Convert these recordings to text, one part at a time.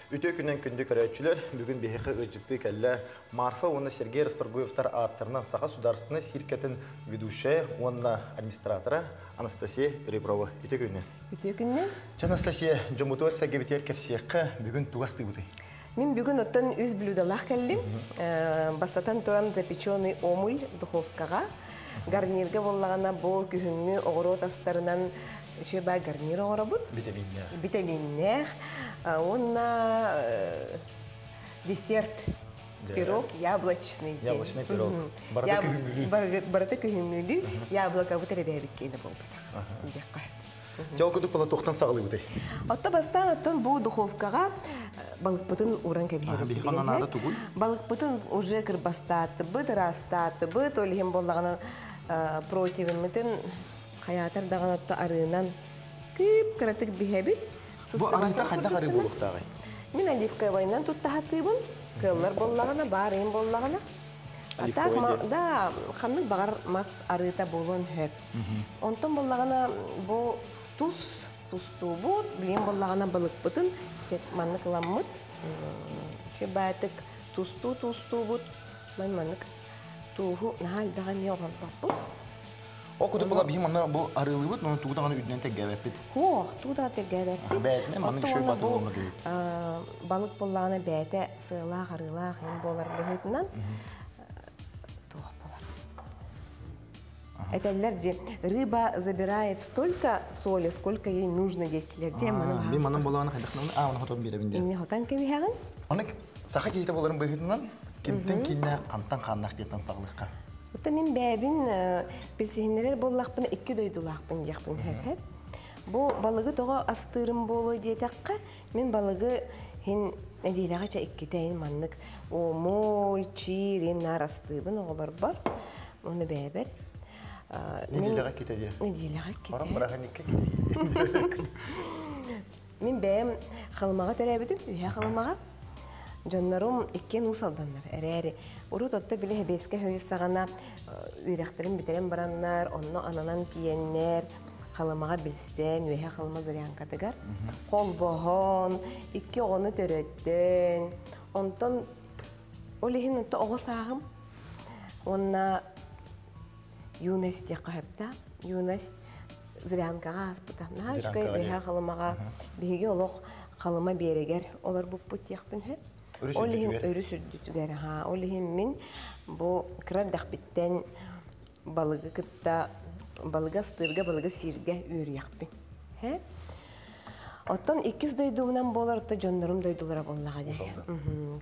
Үтө күннен күнді көрәтчілер бүгін бейхі ұжытты кәлі Марфа, оны Сергей Расторгуевтар аттарынан саға сударсыны сиркетін ведущая, оны администратора Анастасия Реброва. Үтө күннен. Үтө күннен? Анастасия, жомутуар сәгебетер кәпсияққа бүгін туғасты бұды. Мен бүгін оттан үз блюдалақ кәлдім. Басатан тұран запеченный омуль духовкаға. Гарнирге болағана бұл күхіңі оғырот астарынан шөбә гарнир оғыра бұд. Витаминнер. Онна десерт. Пирог яблочный. Яблочный пирог. Барата күхіңілі. Яблока бұд әребәбік кейді бол бұд. Жалқыдық бұла тоқтан сағылы бұды. Отта бастан оттан бұл духовкаға балық бұтын уран кәбейді. Балық бұтын уже кірбастаты бұд, растаты бұд, олығын болағынан противін мүтін қаятар даған отта арынан кіп кіратық бейбіт. Бұл арыта қайдақ ары болуқтағы? Мен оливка вайнан тұтта хатыбын, көллар болағына, барайын болағына. Да, қанның бағар мас арыта болуын хөп. Онтан болағына бұл тусту бұд, білен болағына балық бұтын, чек манны қыламмыд, че бәтік тусту бұд, маннық туғу нағал даған не оған бақпыл. О, күді бұла бейім ана бұл арылы бұд, оны туғдаған үдінен тек гәвәппід? О, туғдаған тек гәвәппід. Бәтіне, манның шөй баты болуына көйіп? Балық болағына бәті сығылақ, арылақ, ең болар бұғытынан туға болар. Этәлләр де рыба забирает столько соли, сколько ей нужно дечілер. Мен манның болағына қайдақнауына, оны хотан беребінде. Инне хотан кәбейхағын? Оны сақа кейті боларын бұғытынан, кемттен кейіне қантан қаннақ деттен сағылыққа? Бұта мен бәбін білсігінлер болақпын, 2 дойдылақпын деқпін хөп. Бұл балығы тоға астырым болу детаққа, мен балығы нәдейліға ча 2 тәйін маннық омол, чирин, нар астыбын оғылар бар. Оны бәбір. Нәдейліға кетеді? Нәдейліға кетеді. Орам бірағын екке кетеді. Мен бәйім қалымаға төрәбідім, үйе қалымаға. Жоннарым еккен ұсалданлар, әрі-әрі. Урут отта біле беске хöyіс сағана үйректерін бітерен баранлар, онны ананан тиеннер, қалымаға білсен, үйе қалыма зырян катыгар. Қол боғын, 2 оғыны төреттен. Онтан, олеген отта оғы сағым. Онна юнес де қағыпта, юнес зырянкаға аспыта. Нағашқай үйе қалымаға бейге олық қалыма берегер. Олар бұп бұт яқпын хөп. Олеген өрі сүрдітігер. Олеген мен бұл қырар дақпеттен балығы күтті, балыға стырға, балыға сирге өрі яқпын. Оттан 2 дойдуымнан болар, отта жондарым дойдулара боллаға дей.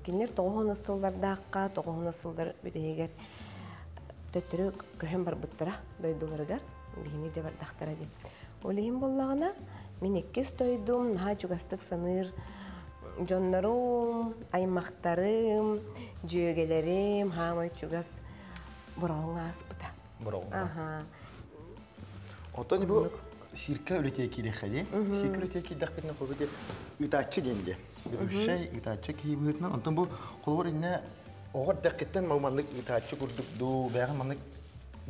Кенлер 9 ысыллардаққа, 9 ысылдар бірегер төттірі көхен бар бұттыра дойдуларығар, бейіне жабар дақтара дей. Олеген боллағына мен 2 дойдум, наға жүгастық саныр, жондарым, аймақтарым, жүйегелерім, хамай чугас бұрауыңа аспыта. Бұрауыңа. Оттан бұл сирка өлетей келеқі де. Сирка өлетей келдақ бетіне қол бөте үтачы денде. Үтшай үтачы кейі бұғытынан. Онтан бұл қолғыр инне оғыр дәқеттен мағмандық үтачы күрдік ду, бәғын маңдық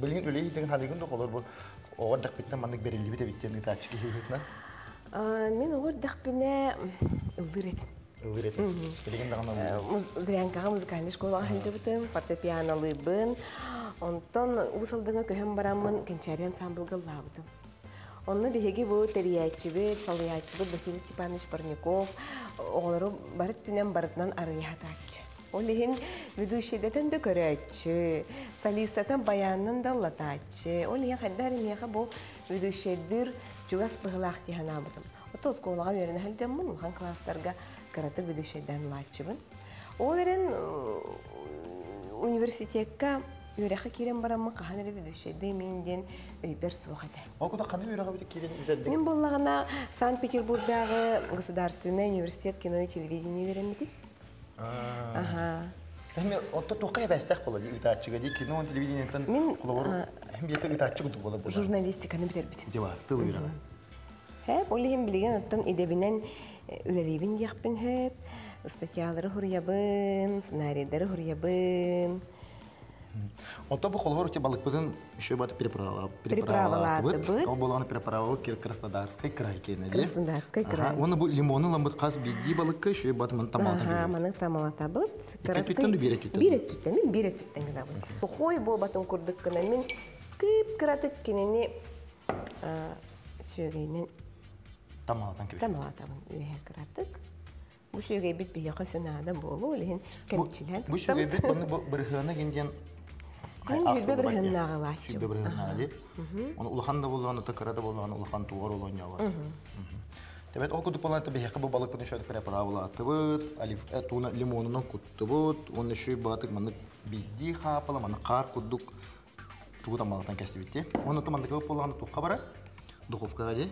білген өлей деген хадығын да қолғыр бұл оғыр дәқеттен маңдық берелі бете біттен үтачы кейі бұғытынан. Мен оғыр дәқпіне ылыр етім. Ылыр етім? Білген дағына бұл? Зырянкаға музыкальный школаға хәлді бұтым, фортепианалы бұн. Онтан ұсылдыңа көйім барамын кенчари ансамблға лабыдым. Онны бігеге бұл терияйчыбыт, салыяйчыбыт Василий Степанович Парников, оғылары барыт түнен барытынан арыяхатачы. Олеген ведущийдетен де көрәтчі, солистатан баянын да латачы. Олеген қайдар емеға бұл ведущийдер жүгас бұғылақ дейін абыдым. Оты осколаға верін әлжамын, ұлған кластарға қараты ведущийден латчыбын. Олерін университетка үйрәқі керен барамын, қаған әрі ведущийді менден өйбер суғады. Ол күді қаны үйрәқі бөті керен үйдәлдің? Мен болағына Санкт-Петербургдағы Государственный университет кино и телевидение веремеді. Мен отто тоқай бәстәқ болады, үтәтчіға дей, кино, телевидениятан құлауыр, әмбеті үтәтчі күді болады болады. Журналистиканы бітер біті. Де бар, тыл үйрәға. Хөп, олығын білген оттан едебінен үләлейбін деқпін хөп, статьялары хұрябын, сценарийлері хұрябын. Онто бу холгор те балыкпытын еще бат Переправалатыбыт. Ол болгону переправа Краснодарский край кене. Краснодарский край. Оны бу лимоны ламбыт каз бидди балыкка еще бат мын таматан. Ага, маны тамалатабыт. Мен бирет түттен гына бу. Хой бол батын курдык кына мен кып кыратык кенени сөйгенен тамалатабын үйе кыратык. Бу сөйгей бит бия кысынада болу лен кемчилен. Бу сөйгей бит оны бирхана генден Мен бирхана галачы. Бирхана. Оны улаханда болгону такарада болгону улахан тугар олоnya бар. Тебет ол кутуп болан табе хакы балык бүтүн шөт переправалатыбыт, алиф туна лимонунан куттубут, оны шүй батык маны бидди хапала, маны кар кудук тугудан балыктан кесибитти. Оны тумандык болгону тухка бара. Духовкага де.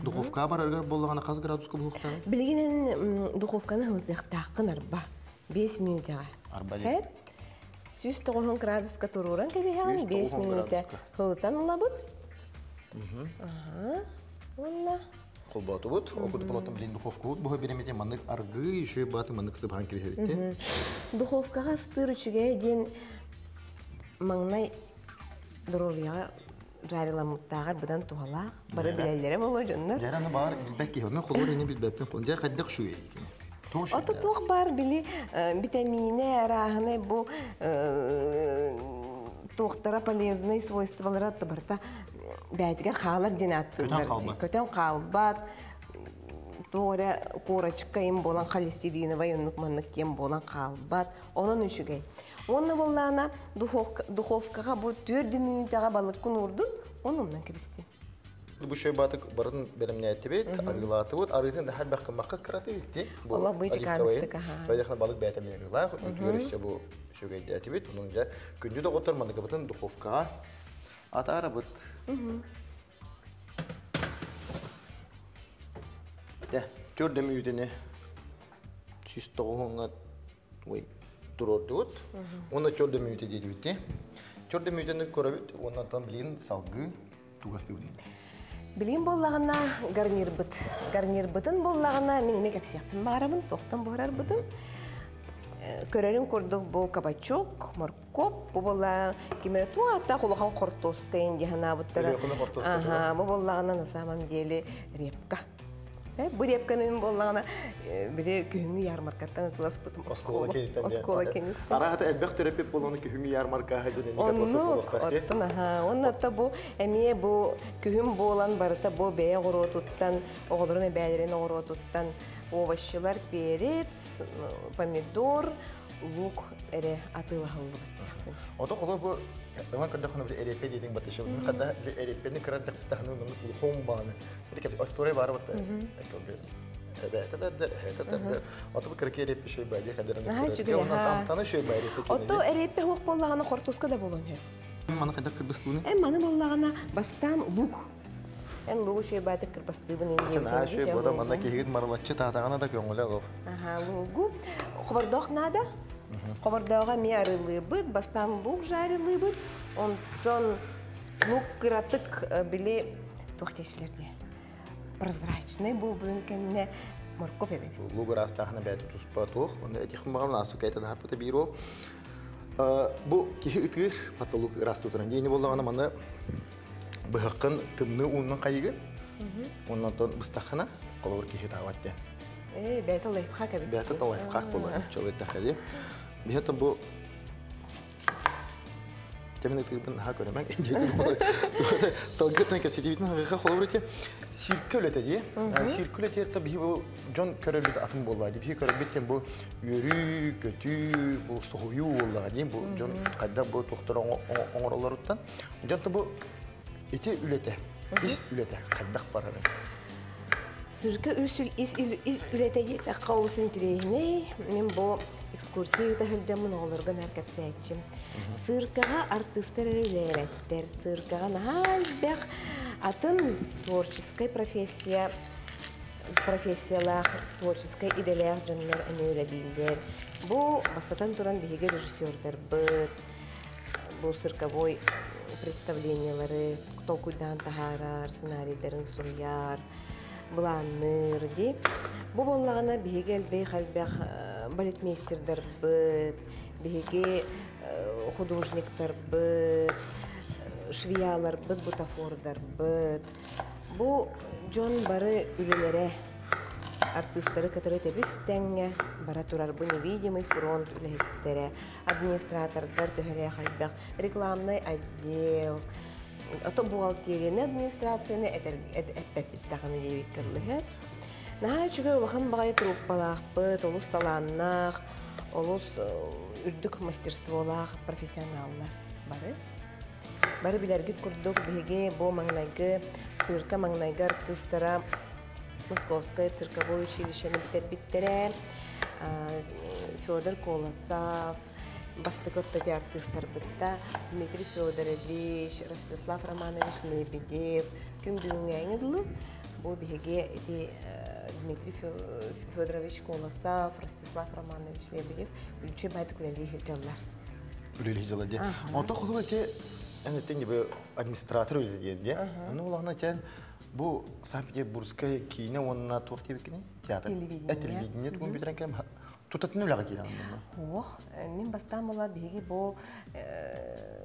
Духовка барарга болгону каз градуска булукта. Билгенен духовканы хылдыктакын арба 5 минутга. Арба де. 190 градуска туруран кебегени 5 минутта хылтан улабыт. Онна Колбатубут, ол кутуп болотун билин духовкабут, буга беремете мандык аргы еще баты мандык сыбхан кебегебитти. Духовкага стырычыга ден маңнай дровияга жарыламыттагар быдан тугалак бары билелере боло жоннор. Жараны бар билбекки, мен колор эне билбептен кол. Жа каддак шуй. Ото тук бар били витамины, арахны бу туктара полезный свойстволары табарта бәйтгер халак динаттылар. Көтен қалбат, тоғыра корочка им болан холестериновый оннук маннык тем болан қалбат. Onun үшігей. Онны боллана духовкаға бұл 4 минутаға балык күн ұрдын, онымнан кебісті. Бу шөй батык барын беремне әйтебет, аргылаты бут, аргытын да һәр бакка кыраты бит. Алла быйчык анытык, Баяхна балык бәйтәмен аргыла, үтүрүшчө бу шөй әйтебет, унун жа күндү да отурмандык бутын духовка атара бут. Да, 4 минутыны 190 ой турордут. Оны 4 минуты дейди битти. 4 минутыны көрөбүт, ондан там билин салгы тугасты бит. Билин боллагына гарнир быт. Гарнир бытын боллагына мен эмек аксияктын барабын, токтон барар бытын. Көрөрүн көрдүк бу кабачок, моркоп, бу болла кимер туата кулахан кортостен дихана буттара. Ага, бу боллагына на самом деле репка. Бу репканы боллагына бире күнгү ярмаркаттан тулас бутум. Оскола кенит. Арахата элбек терапия болгону күнгү ярмаркага денеге катыласы болуктар. Ага, онната бу эмие бу күн болан барыта бу бее горотуттан, оголорун бээлерин огоротуттан, овощилар, перец, помидор, лук эре атылахылды. Ото коло бу Иван кырдахны бир эрепе дейдин батышы. Мен када эрепени кырдах тахны улхом баны. Бирке история бар бат. Ото бу кырке эрепе шөй байы кадерен. Онан таны шөй байы. Ото эрепе хок боллаганы кортуска да болон же. Маны када кырбысуны? Маны боллагана бастан лук. Лугу шөй байты кырбастыбын энди. Ана шөй бода манда кегит маралатчы татагана да көңүлө го. Ага, лугу. Хобардох нада? Хобардога ми арылы быт, бастан лук жарылы быт. Онтон лук кыратык биле тохтешлерде. Прозрачный был бункенне моркоп эбет. Лук растахна бәтү туспа тох, онда этих магам асу кайта да харпыта бирол. Бу кегитгир патолук расту туран дейни боллагана маны быхакын тымны уннан кайыгы. Оннан тон быстахана колор кегит аватте. Бәтә лайфхак эбет. Бәтә лайфхак була. Чолет тахади. Бихетон бу Темне тирбин ха көрөмөк. Салгытын көрсөтүбүтүн хагыга холобурете сиркүлөтө ди. Сиркүлөтө бу жон көрөлүдө атын болду. Би көрөбүтен бу үрү, көтү, бу сохую болду. Бу жон кайда бу доктор оңоролоруттан. Жонто бу эти үлөтө. Ис үлөтө кайдак барары. Сыркы үсүл ис үлөтө ди каулсын тирейне. Мен бу экскурсияда хылжамын олорган аркапсайчым. Сыркага артисттер элерестер, сыркага нахалбек атын творческой профессиялар, творческой иделер жөнлөр өнөрө билдер. Бу бастан туран биге режиссердер быт. Бу сырковой представлениялары толкуйдан тахарар, сценарийлерин суруяр, буланыр ди. Бу боллагана биге элбей халбек балетмейстердер быт, биһиги художниктар быт, швеялар быт, бутафордар быт. Бу Джон бары үлелере артисттары которые тебистеңе бара турар бу невидимый фронт үлехеттере, администратордар төһөрэ хайбак, рекламный отдел, ото бухгалтерияны администрацияны эппеттаганы дебиккерлыһы. Наһа чүгө улахан багай труппалаахпыт, олус талааннаах, олус үрдүк мастерстволаах профессионаллар бары. Бары билергит курдук биһиги бу маңнайгы цирка маңнайгы артисттара Московское цирковое училище биттере, Федор Колосов, бастыкоттати артисттар бытта, Дмитрий Федорович, Ростислав Романович Лебедев, күн бүгүнгө эңидилу, бу биһиги Дмитрий Федорович Колосов, Ростислав Романович Лебедев, үлчө байтык үлелии жаллар. Үлелии жаллар де. Онто кулу эти администратор үлелие, аны улағына тен bu Санкт-Петербургская кино, он на туртивикне театр. Телевидение. Это компьютер кем тут не лягает на. Ох, мин бастамала биги бо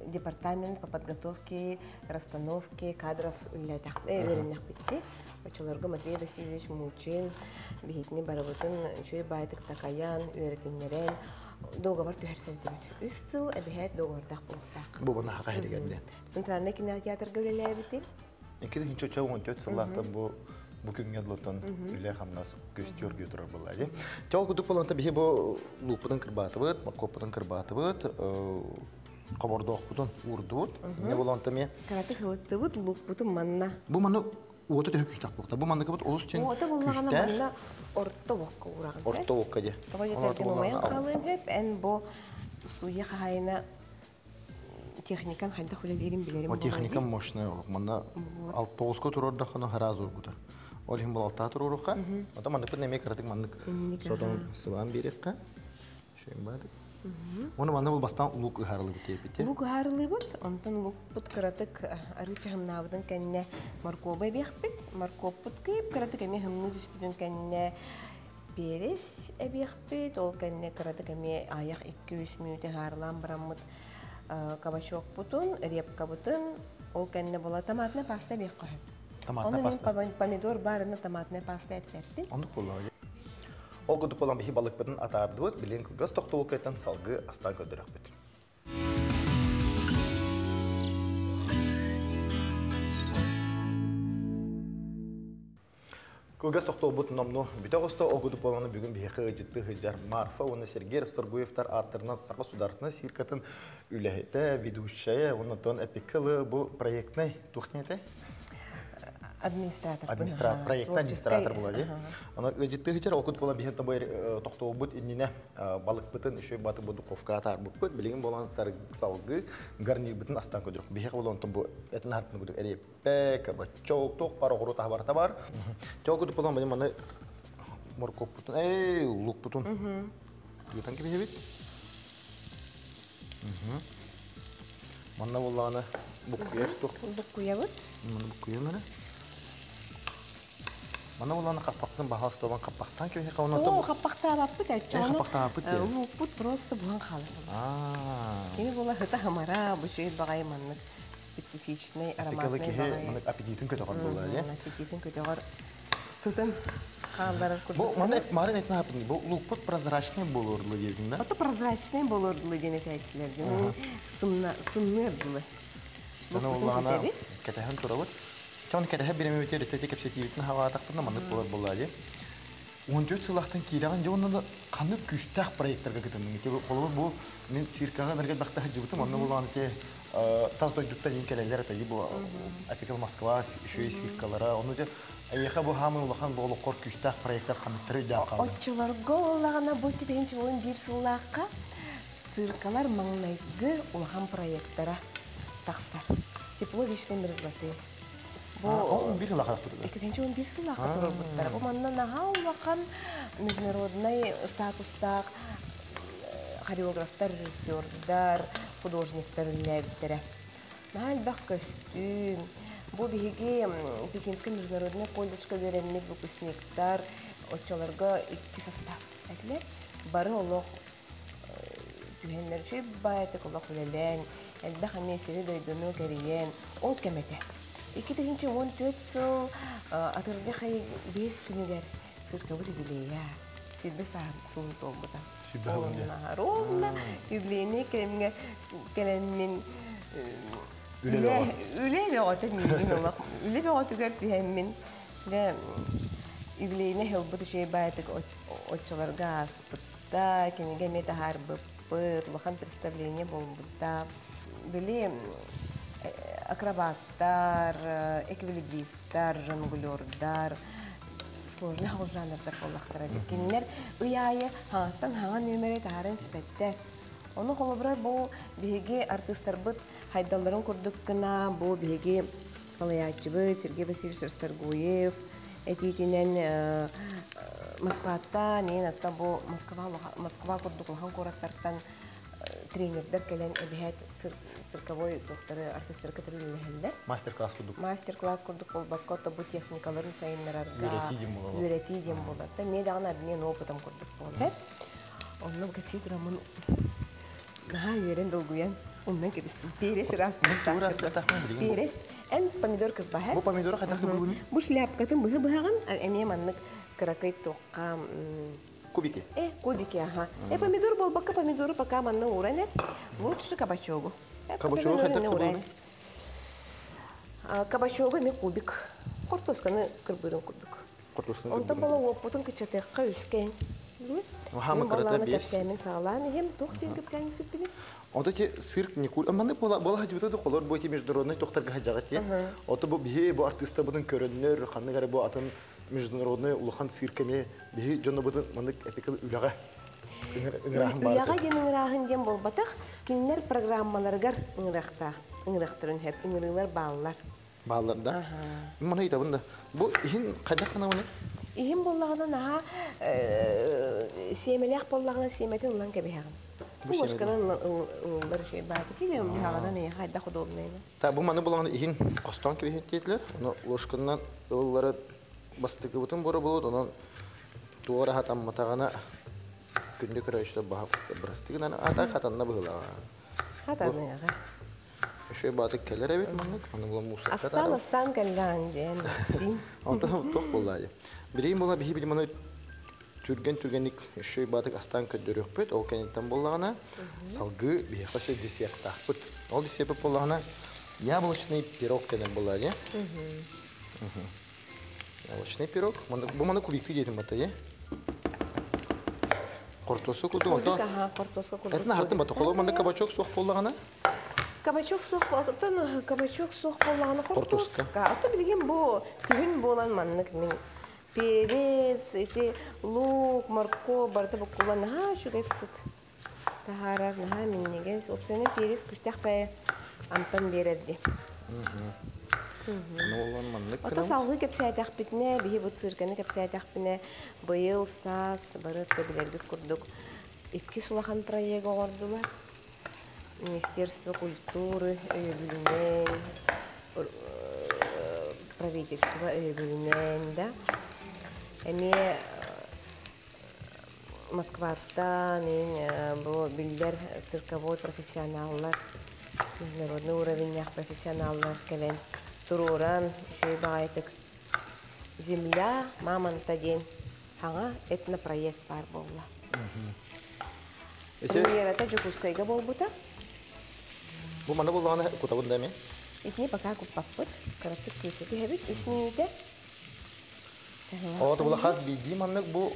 департамент по подготовке, расстановке кадров летах. Веренных битти. Очолорго Матвей Васильевич Мучин, бигитни барабытын чуй байтык такаян, үйрөтүннөрен договор түһәрсәлдебит. Үсел әбиһәт договордак булдак. Бу бана хака хәдегәнде. Центральный кинотеатр гөлеләбити. Экеде хинчо чавон төт сыллахта бу күнгә лотон үле хамнас көстөр гөтөр булды. Тел кудук болонта бихи бу лупудан кырбатыбыт, макопудан кырбатыбыт, кабордок бутун урдут. Не болонта ме. Караты хылыттыбыт лупутун манна. Бу ману оты да күчтак булды. Бу манна кабыт олус тен. Оты буллагана манна орто бокка ураган. Орто бокка де. Тоҗа момент калын хеп эн бу студия хайна техникан хәлдә хулелерин билерим. Техникан мощная, манна ал 9 турорда хана харазур гутар. Ол хим бул алта турурука. Ата манны пенеме кратык маннык. Сотон сыван берекка. Шем бады. Оны манны бул бастан лук харлы битепите. Лук харлы бут, онтан лук бут кратык арыча хамнабыдан кенне маркоба бехпит, маркоп бут кип кратык эме хамны биспиден кенне перес эбехпит, ол кенне кратык эме аяк 200 минут харлам браммыт. Кабачок бутун, репка бутун, ол кенне бола томатная паста бек кой. Томатная паста. Помидор барына томатная паста эптерди. Онды болла. Ол гуду болан бихи балык бутун атарды бут, билен кылгас токтолук кайтан салгы астан көдөрөк бут. Кылгас токтол бут номну битогосто ол гуду боланы бүгүн бихи житти хыжар Марфа, оны Сергей Расторгуевтар артырынан сага сударытына сиркатын үлехете, ведущая, оннотон эпикылы бу проектный тухнете? Администратор. Проектный администратор болады. Аны житти хыжар ол гуду болан бихи табай токтол бут иннине балык бутын еще баты бу духовка атар бут билген болан салгы гарнир бутын астан көдөрөк. Бихи болан бу этин хартын гуду эрепе, кабачок, ток пара гору табар. Тёгуду болан бани маны моркоп бутун, лук бутун. Ютан кеби бит. Манна болланы букуя ток. Букуя бут. Маны букуя мене. Мана болланы капактан бахастан капактан кеби кауна то. О, капакта баппыт айтчаны. Капакта баппыт. Лук бут просто буган калы. Кини бола хыта хамара бучейт багай манны специфичный ароматный багай. Маны аппетитин көтөгөр болду, э? Аппетитин көтөгөр. Сытын халдары курдук. Бу маны марын этин хартын. Бу лук бут прозрачный болорду дедин да? Ото прозрачный болорду дене тайчыларды. Сыннырдылы. Мана болланы кетехен турабыт. Чон кетехе биреме өтер өтө кепсетибитин хава тактында маны болду. 14 сылақтан кейлаған жоғында қаны күштақ проекттарға кетемін. Қолы бұл мен циркаға мәргет бақта жібітім. Онны болған те таз дойдықтан ең кәлелер әтәйі бұл Апекал Москва, үшөй циркалара. Оны де әйеқа бұл хамын ұлақан бұл қор күштақ проекттар қамыттыры да қалды. Отчыларға олағана бұл кетегенші болын бір сылаққа циркалар маңнайғы ұлақан проекттара тақса. Тепло вечный мерзлоты. Он бир лаха турду. Экинчи он бир лаха турду. Бу манна наха улахан международный статустаг хореографтар, режиссердар, художниктар лебтере. Нахал бак костюм. Бу биги Пекинский международный колледжга беренник выпускниктар, отчаларга 2 состав. Этле бары олох түһеннер чүй байты колок үлелен, элбе хамесири дойдуну кериен, ол кемете. 2014 сыл атырды хай 5 күнүгер сыркабы билея. Сирбе саатсын толбута. Ровно юбилейный келемин үле отын мин олак. Үле отыгар тиһеммин. Де юбилейный хелбут шей байтык отчаларга аспытта, кенеге мета харбыппыт, лохан представление болбутта. Били акробаттар, эквилибристар, жонглёрдар, сложный жанрдар боллахтар. Кинилер уяйы хаңаттан хаңа нөмере тарын спеттер. Оны холобрар бу биһиги артисттарбыт хайдалларын курдук кына, бу биһиги салаячыбыт Сергей Васильевич Расторгуев, этитинен Москвата, нен атта бу Москва курдук лахан кураттартан тренердер келен эбиһет цирковой докторы артисттар кетирилелер. Мастер-класс курдук. Мастер-класс курдук болбакка бу техникаларын сайыннарарга үйрәтидем булат. Мен дагы мен опытым курдук болду. Онун катсидрамын наха үйрен долгуян. Онун кебистин перес раста. Перес эн помидор кырбаһа. Бу помидор хатакты бүгүн. Бу шляпкатын быһы-быһаган эме маннык кыракай тоққа Кубики. Кубики, ага. Помидор болбакка помидоры пока манны уранет. Лучше кабачогу. Кабачогу хатакты бүгүн. Кабачогу мен кубик. Картосканы кырбырын кубик. Картосканы. Онтан бала опутун кичатекка үскен. Хамы кырата беш. Мен сагалан ем тохтен кепсен фитбили. Онда ки цирк никул. Аманы бала хажыбыта да колор бойти международный тохтарга хаҗагат я. Ото бу бие бу артистта будын көрөннөр, ханныгары бу атын международный улахан циркеме бие жонно будын мандык эпикал үлага. Инграхын бар. Үлага генерахын дем болбатак, кинлер программаларгар инграхтырын хеп ингрылар баллар. Баллар да. Мана итабында. Бу ихин кайда кана маны? Ихин боллагына наха семелек боллагына семетин улан кебехагын. Бу башканын улар шей бааты килем бихагадан я хайда худобнайны. Та бу маны боллагына ихин астан кебехеттелер. Аны лошканнан уллары бастыгы бутун бора болот, онан туара хатам матагана күндө көрөштө баапсты брастыгынан ата хатанна быгыла. Хатаны яга. Шөй батык келер эбит мандык, аны була муса катар. Астан келган ден син. Онда тох боллай. Бирин бола бихи били маны түргенник шөй батык астан көдөрөкпөт, ол кенеттен боллагана салгы бихашы десяктакпыт. Ол десяпы боллагана яблочный пирог кенен боллай. Яблочный пирог. Бу маны кубикти дейтин бата, е? Кортосу куду онда. Кортосу куду. Этна хартын бата коло маны кабачок сох боллагана. Кабачок сох боллагана кортоска. Ата билген бу күн болан маннык мен перец, эти лук, морковь, барты бу кулана шугайсыт. Тахарар наха миннеген опсене перец күстәк бай антан берерди. Ата салгы кепсәйтәк битне, бихи бу цирканы кепсәйтәк битне, быйыл сас, барыт кебилердик курдук. 2 сулахан проект ордулар. Министерство культуры, правительство, да. Эми Москвата, бу билдер цирковой профессионаллар, международный уровенях профессионаллар келен. Туруран, шөй багайтык. Земля, мамонта ден. Хаңа этнопроект бар болла. Универата Жукускайга болбута. Бу мана боллагана кутабында эме? Итне пока куппаппыт, караттык көйсөтү хебит, исниите. Ото була хас биди маннык бу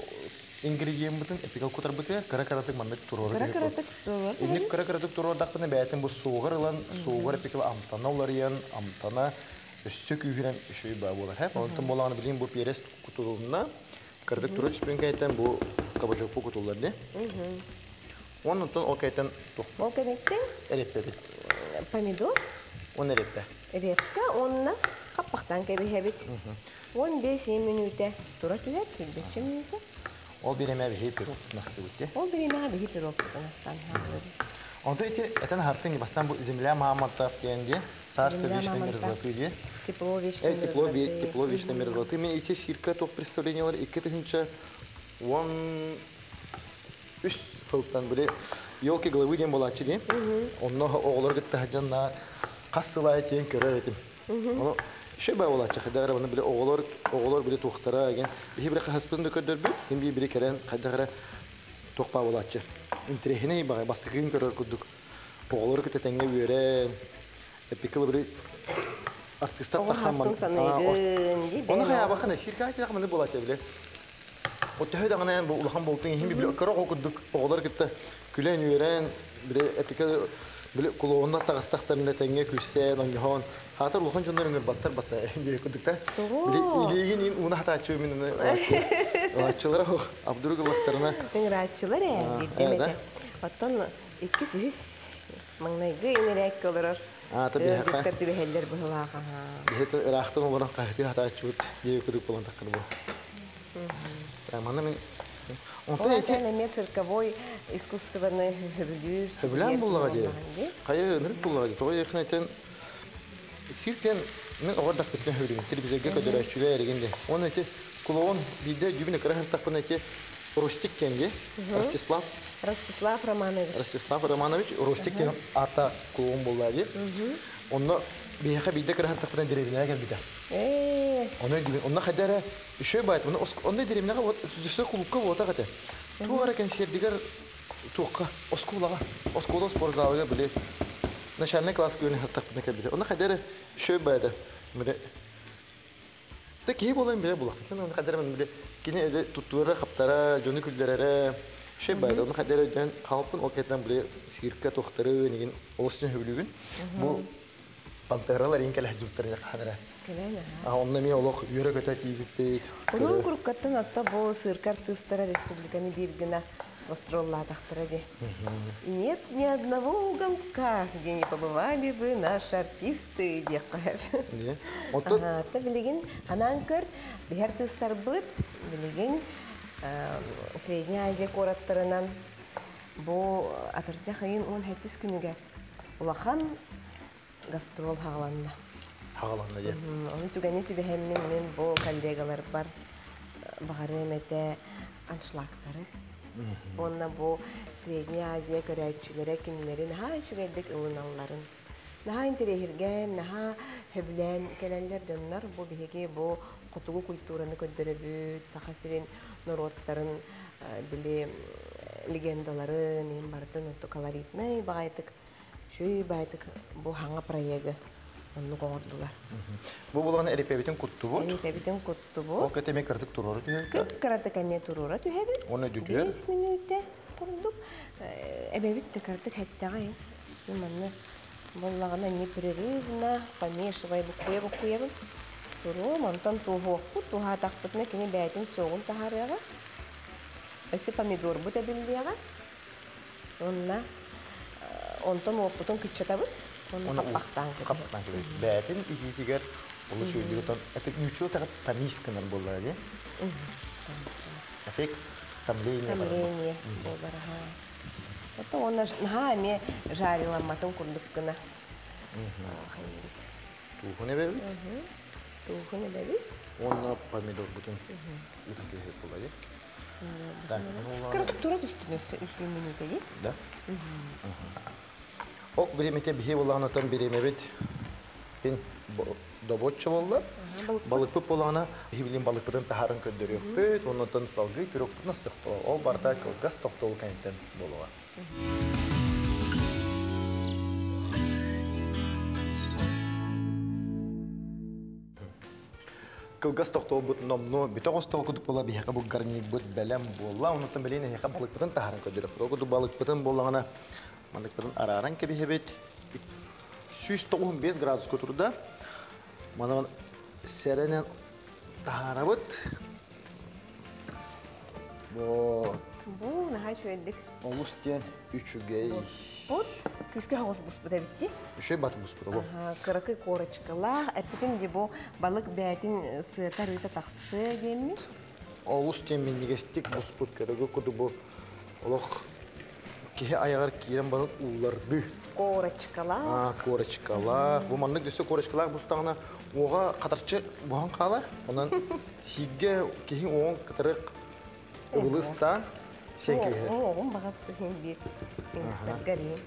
ингредиент бутын эпикал кутар бутыр, каракаратык маннык турор. Каракаратык турор. Инник каракаратык турор дактыны бәйтен бу сугырылан, сугыр эпикал амтана уларыян, амтана өссө күйгүрен үшөй ба болар. Хәп, онтын болағаны билейін бу перес кутулуна, каракаратык турор түспен кайтан бу кабачок бу кутулар де. Онтын ол кайтан туқ. Ол кенеттен? Эреппе бит. Помидор? Он эреппе. Эреппе, онна каппақтан кеби хебит. 15 минуте. Тура түлет, 15 минуте. Ол биреме бихи пирог насты бутте. Ол биреме бихи пирог настан. Онто эти это хартын бастан бу земля мамонтов дегенде, царство вечной мерзлоты де. Тепло вечной мерзлоты. Тепло вечной мерзлоты. Мен эти сирка топ представлениялар 2000 он үс хылтан биле елки головы дем болачы дем. Онно оғылар гытта жанна қассылай тен көрер етім. Оны еще бай болачы. Қайдағыра оны біле оғылар біле туқтара еген. Бихи бір қаспыдың да көрдір бі. Кен бей бірі кәрен қайдағыра тоқпа болачы. Интерехіне бағай басықын көрер күрдік. Оғылар күтті тәңге бүйерен. Эпикілі бірі артистар тахаман. Оны қая бақына сирка айтыдақ мұны болачы біле. Отты höydağına bu ulahan boltun hem bir kara okuduk oğlar gitti külen yören bir epike bir kulağında tağıstaklarında tenge küsse ondan hatır ulahan jonların battar diye okuduk da bir ilgin onu hata açıyor minne açılara Abdurgulaklarına rahatçılar ya demedi hatta 200 manayga inerek olur tabii ha tabii heller bu hava bir rahatın olarak kahve hata açıyor diye okuduk falan takır bu. Он элемент цирковой искусственный хөвлүр. Хөвлөн буллага ди. Кая нэр буллага ди. Той яхнайтан сиртен мен огордак кеткен хөвлүн. Телевизорга көдөрөчүлөр эргенде. Оны эти клоун биде жүбүнө карахын такпын эти Рустик кенге. Ростислав Романович Рустик кен ата клоун буллага ди. Онно бияха биде карахын такпын деревняга келбиде. Onu gibi, ona kadar şey bayat, onu derim ne kadar süsü kulukka vota kadar. Tuğara konserdigar tuğka, oskula spor zalga bile. Naşanne klas görünüyor takip ne kadar. Ona kadar şey bayat, böyle. Tek iyi olayım bile bulak. Ona kadar ben bile yine öyle tuttuğura kaptara, jönü küllere şey bayat. Ona kadar ben kalpın o ketten bile sirka tohtarı negin olsun hüblüğün. Bu Panteralar inkel hajutlarına kadar. Onunla mi olaq yürek öteki gibi. Onun kurukattan hatta bu sırkar tыстara республиканы bir güne гастролла тахтыради. Нет ни одного уголка, где не побывали бы наши артисты, декар. Та билеген анан көр бихер тыстар быт, билеген Средняя Азия кораттарынан бу атыржа хайын 17 күнүгө улахан гастрол хагаланна. Хагаланна я. Оны түгәне түбәһәммен мен бу коллегалар бар. Багары мете аншлактары. Онна бу Средняя Азия көрәчүләре кинләрен ха шүгәлдек уналларын. Наха интерехирген, наха хөблән келәләр жаннар бу биһеге бу кутугу культураны көддөрөбүт, сахасирин народтарын биле легендаларын, ин бардын отто колоритный багайтык. Шүй багайтык бу хаңа проеги. Onu koğurdular. Bu bulanı eripebiten kuttu bu? Eripebiten kuttu bu. O kateme kırdık tururu tühek? Kırdık kame tururu tühebit. Onu düdüyor? 5 minütte kurduk. Ebebit de kırdık hatta gayet. Bilmem Bollağına ne prerivna, помешивай букуя. Туру, мантан туху. Туха тахпытны кини бәйтин соғын тахарыға. Өсі помидор бұта білдіға. Онтан опытын күтчатабыт. Onu kapaktan gibi. Bəyətin iki-ikigar olu söylüyor. Etek nüçü takat tamis kınar bolla diye. Efek tamlение. Tamlение. Болбараха. Это он наха ме жарила матон курдук кына. Туху не бәбит? Туху не бәбит. Онна помидор бүтін. Бүтін кехет бола диye. Кырык турат üstüne 3 минута диye. Да? Ok birimete bihi olağına tam birimebet hen dobotçu oldu. Balık pıp olağına hibilin balık pıtın taharın köndürüyor. Pöt ondan tan salgı pürok nasıl tıktı. O bardak gaz tıktı ol kayınten boluğa. Kılgaz tıktı ol but nomno bitok tıktı kudup bola bihaka bu garni but belem bolla. Ondan tan belene heka balık pıtın taharın köndürüyor. O kudu balık pıtın bolağına Mandıkların araran ki bir hebet 195 gradus kuturda. Mandıkların serenen taharabıt. Bu ne hay şöyledik. Oğuz'ten 3 gey. Bu küske havuz bu da bitti. Bir şey batı bu da bu. Kırıkı koraçkala. Epitim de bu balık beytin sığıta rıta taksı değil mi? Oğuz'ten ben nigestik bu kırıkı kudu bu. Olak Kihe ayağır kiren barın uğlardı. Koraçkala. Koraçkala. Bu manlık düşse koraçkala bu stağına oğa katarçı buhan kalar. Ondan sigge kihin oğun katarık ıvılıstan Sen köy. Oğlum bağısı hem bir instler garip.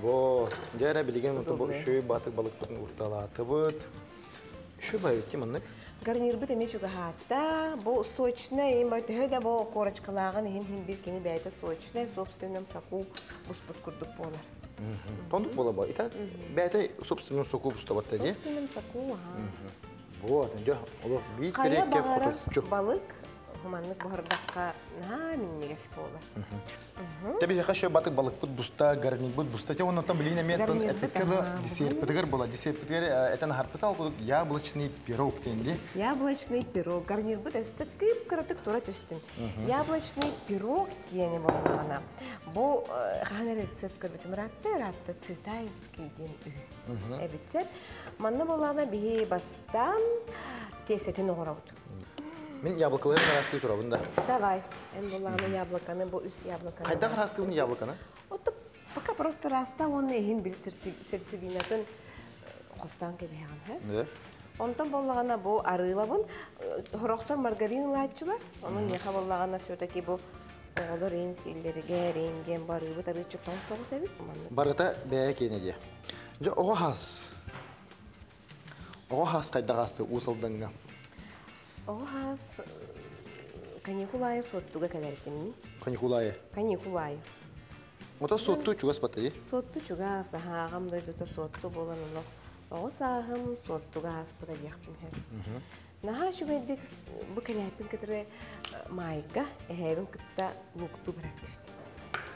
Bo, diğer bilgen bu şu batık balıkların urtalatı bud. Şu bayıt kim anlık? Garnir bu demek ki hatta bu soçne böyle hede bu korçkalağın hem bir kini beyte soçne собственном соку буспут курдук болар. Тондук бола ба. Итак, бәйте собственным соку бустават тади. Собственном соку, ага. Вот, жо, оло бит Кая терекке багара кутук. балык humанlık бахардакка миннегес болар. Таби яка шо батык балык бут буста, гарнир бут буста. Те оннан билине метон этикела десерт бар десерт этен харпытал кудук яблочный пирог тенди. Яблочный пирог. Гарнир бут эстекип кыратык тура түстүн. Яблочный пирог тиени болгана. Бу хана рецепт көрбөтүм ратта цитайский ден үй. Рецепт манна болгана бии бастан тесетин оғырабыт. Мен яблокаларын арасты турабында. Давай. Эн болгана яблоканы, бу үс яблоканы. Кайда арастыгын яблоканы? Вот пока просто раста он эхин бил сердцевинатын хостан кебеган, ха? Да. Онтан боллагана бу арылабын, хорохтан маргарин лаачылар. Onun яха боллагана все-таки бу оголор эн силлерге ренген бары бу тары чуктан тогус эбит манны. Барыта бәя кенеде. Жо оғас. Оғас кайда асты усалданга. Оғас каникулай соттуга кадертимни. Каникулай. Каникулай. Ота сотту чугас батты. Сотту чуга сахагам дойдута сотту болан олох. Оғасахым соттуга аспыда яқтым хем. Наха шубайдик бу каляпин кадре майга эхебин кытта лукту барартибит.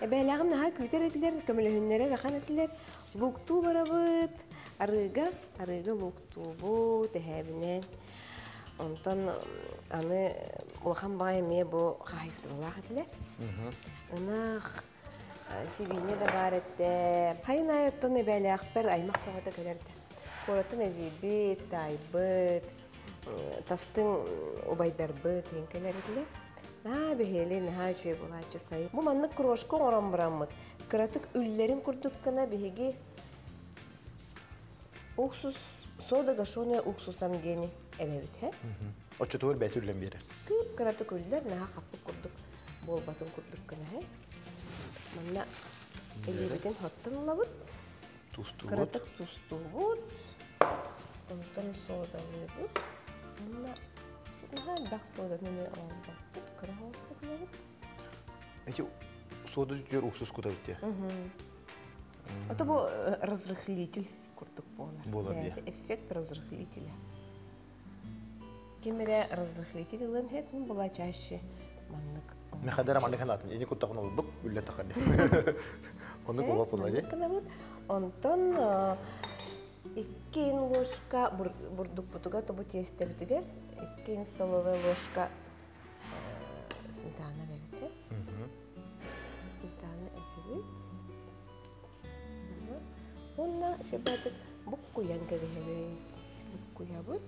Бәләгым наха күтер этилер, көмөлөһүннәре рахан этилер. Лукту барабыт. Арыга лукту бу эхебинен. Онтан аны улахан бай ме бу хайсы булах этилер. Унах сивине да бар этте. Хайна оттон бәләк бер аймак багыта келерде. Коратын эжибит, тайбыт, тастың убайдарбыт енкелер этилер. Бехеле наха чөй булачы сай. Бу манны крошка орам бураммыт. Кыратык үллерин курдук кына беги уксус сода гашоне уксусам гени эбебит, хе? Очотур бәтүрлән бери. Кып кыратык үллер наха капып курдук. Бол батын курдук кына, хе? Манна элебитен хоттан лабыт. Тусту. Кыратык тусту бут. Онтан сода лебут. Манна наха бак сода неме алып. Крахостык лебут. Эти сода түтер уксус кутабыт. Это был разрыхлитель куртук Болар, да. Эффект разрыхлителя. Кемере разрыхлитель лынхет, ну была чаще маннык. Мехадера маннык ханатым. Я не кут тахнул бып үлле тахады. Онны кула пулады. Онтон 2 ложка бурдук путуга тобу тесте битигер, 2 столовая ложка сметана бебит. Сметана бебит. Онна шөбәтик букку янга бебит. Букку ябыт.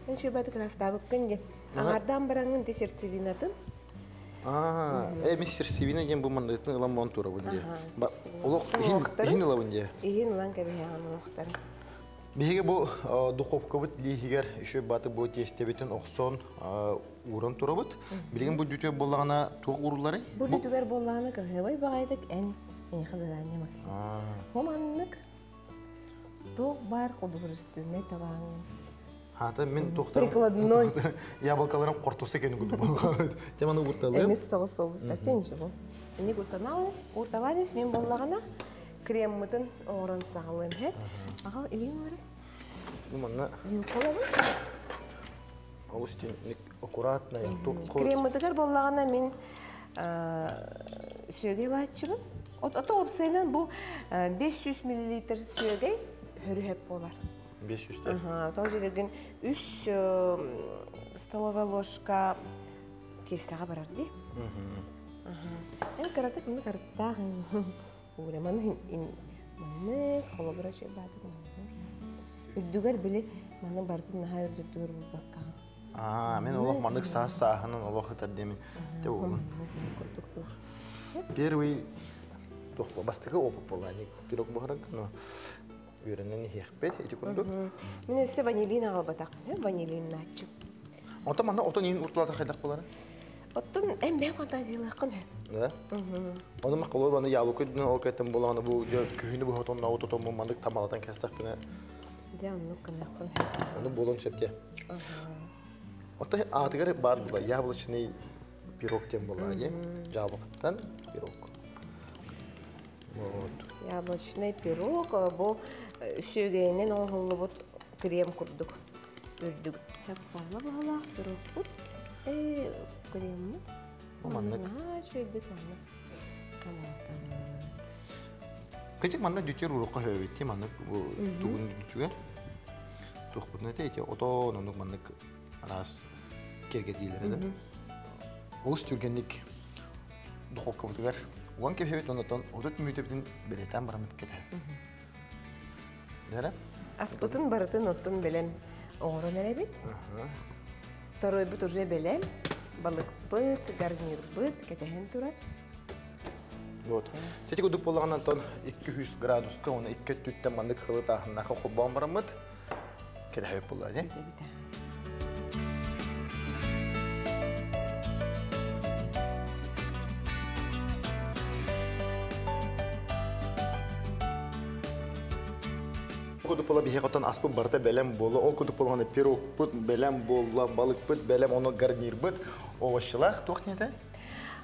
Эн шөбәтик растабык кенде. Аңардан бараңын десертсевинатын. Мистер Сивина ген бу мандытын ылам монтура бу дие. Улук хин ылам дие. Ихин лан кебеһан улуктар. Биһиге бу духовка бит лихигер үшө баты бу тестебитин оксон уран турабыт. Билген бу дүтө боллагана тук урулары. Бу дүтөгөр боллагана кыргыбай багайдык эн хазалanya Максим. Хоманнык ток бар кудурустуне табаң. Хата мен тоқтам. Прикладной. Яблокаларым кортусы екен күді болған. Теманы ұғытталым. Әмес соғыс болуттар, тенші бұл. Әне ұрталаныз мен болағына крем мұтын оғырын сағылым. Ағал, елен өрі? Мұнна. Вилкала бұл? Аустин, аккуратно. Крем мұтығар болағына мен сөйгей лайытшымын. Ота опсайынан бұл 500 мл сөйгей хүрі хеп болар. 500-те. Тоже деген 3 столовая ложка тестаға барарды. Ән қаратық мұны қараттағын. Ура, маны қолы бұра шөй бады. Үддігер білі маны бардың наға үрдігер бұл баққағын. Мен олақ маңық сағынан олақ ұтар демін. Де оғын. Первый бастығы опып болға. Пирог бұғырық, но үйренен хекпет, эти күрдік. Мен өсі ванилин ағыл батақпын, ванилин начып. Онта маңна отын ең ұртылата қайдақ болары? Оттон эмбе фантазиялакын. Да? Оны мақалор баны ялу көдүнө ол кетем болгону бу күйүнү бу хатон наут тотон мандык тамалатан кестак бина. Дянны кынакын. Оны болон чепке. Отта атыгар бар була. Яблочный пирог тем була, не? Жабыктан пирог. Вот. Яблочный пирог бу сүйгенен оңгулубут крем курдук. Үрдүк. Чаппала пирог бут. Крем. Мандык. Чөйдүк мандык. Таматан. Кечек мандык дүтер урукка хөбөтти мандык бу тугун дүтүгөр. Тухпутна тейте ото нонук мандык раз кергетилер да. Ол стүргенник духовка бутугар. Уан кепебет онотон отут мүйтөбүтүн белетен барамыт кете. Дера? Аспытын барытын оттун белем оңорон эребит. Второй бут уже белем. Балык быт, гарнир быт, кетехен турат. Вот. Тети кудуп болганан тон 200 градуска, оны 2 түттен мандык хылы тахыннака холбан барамыт. Кетехеп болла, не? Кудуп бола бихекотон аспын барта белем болу, ол кудуп болганы пирог бут, белем болла, балык бут, белем оны гарнир бут, овощылах тоқтенеті?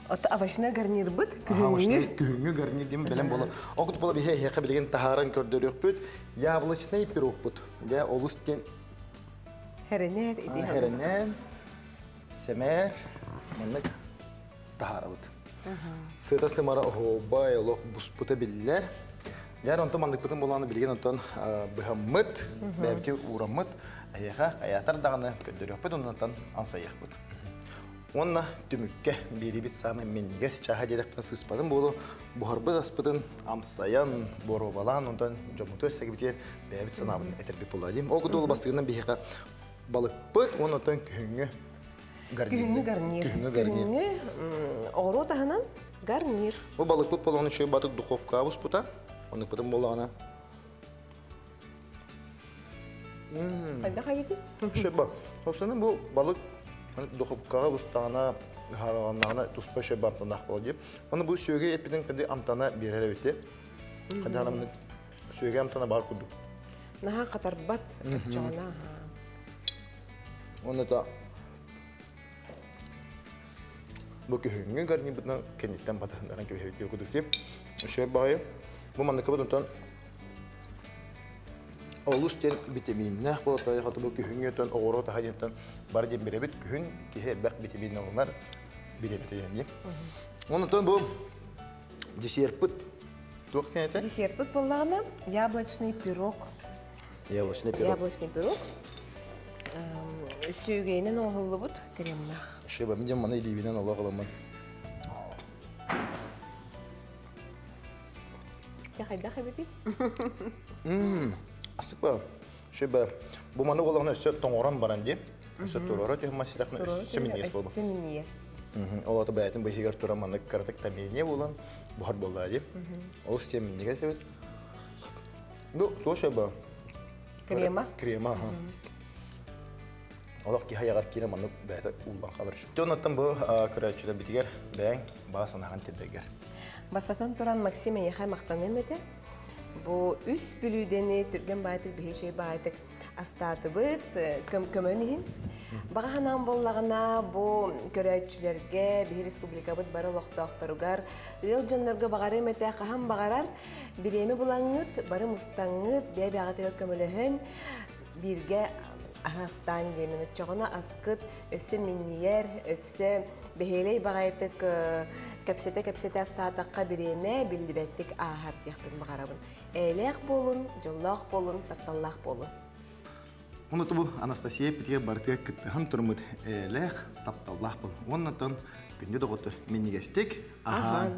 Овощный гарнир бут, күхүңгү гарнир дейм белем болу. Ол кудуп бола бихека билеген тахаран көрдөрөк бут, яблочный пирог бут. Я олустен херенен, семер, маннык тахара бут. Сыта сымара охобай, олох буспута биллер. Яр онтон мандык бутун боланы билген онтон быхаммыт, бәбити ураммыт, аяха аятар даганы көдөрөк бут, онтон ансаяк бут. Онна түмүкке бирибит самы менгес чаха дедек сыспадын болу, бухарбыт аспытын амсаян, боробалан, онтон жомуту өссеге битер бәбит санабын этербеп болайдым. Ол куду ол бастыгынан бихека балык бут, онтон күхүңгү гарнир. Күхүңгү оро тахынан гарнир. Бу балык бут болгону чөй батык духовка буспута. Оны потом болана. Кайда кайбити? Шеба. Осыны бу балык духовкага бустана хараганнагына туспа шеба амтанак болду. Оны бу сүйгө эпиден кыды амтана берер өтө. Кадарамны сүйгө амтана бар куду. Наха катарбат жана. Оны та бу көңгө гарни бутна кенеттен батандан көйөтө куду деп. Шеба bu mandık bundan oluşten vitaminler bolata hatı bu kühüngötön oğru ta hayetten bar dem birebit kühün ki her bak vitaminler birebit yani. Ondan bu десерт put. Тук не это? Десерт put боллагана яблочный пирог. Яблочный пирог. Яблочный пирог. Сүйгенен оңгулу бут кремнах. Шеба мен мана иливинен Алла каламан. Я хайда хайбити. Асыпа. Шеба бу мана олагына сөт тоңоран баран деп. Сөт турара те масилакны сөминес болду. Сөминие. Олата бәйтин быйгар тура мана каратык тамине болан бухар болду деп. Ол систем неге себеп? Ну, то шеба. Крема. Крема. Олак ки хаягар кире мана бәйт улан калыр. Тонаттан бу көрәчүләр битигер бәң басынаган тедегер. Басатын туран Максима яхай мактанын мете. Бу үс бүлүдени түрген байтык бейшей байтык астаты быт көмөнүһүн. Баганан боллагына бу көрөчүлөргө бир республика быт бары локтокторугар ыл жоннорго багары мете кахам багарар биреме булаңыт бары мустаңыт бебягаты көмөлөһөн бирге Астан демені чоғына асқыт өсі минниер, өсі бейелей бағайтық көпсеті астатаққа біреме білдібәттік ағар тияқпын бағарабын. Әлек болын, жоллақ болын, татталлақ болын. Онаты бұл Анастасия Петия бартыға күттіғын тұрмыд әлек, тапталлақ болын. Онатын күнде доғыты менігестік аған.